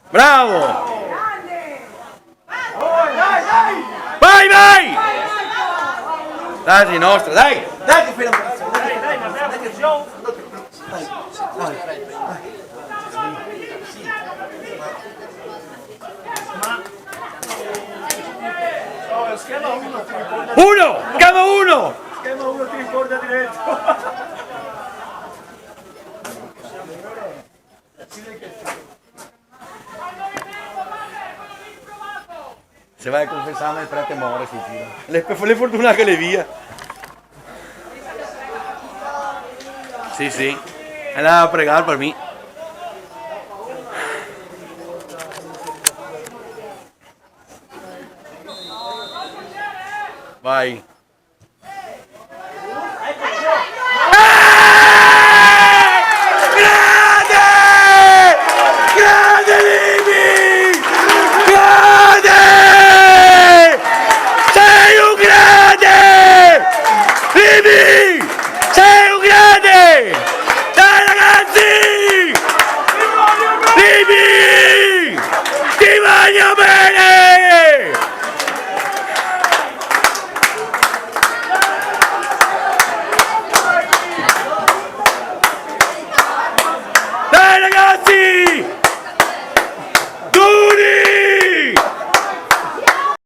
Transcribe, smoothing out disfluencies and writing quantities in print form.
Bravo! Vai, vai! Dai, nostra, dai! Dai che fai la mano. Dai, ma abbiamo funzione. Oh, schema 1 ti ricorda. Uno! Chiama uno! Schema 1 ti ricorda diretto. Se vai a confessare il prete muore, si tira. Le fortuna che le via. Sì, sì. Andava a pregare per me. Vai.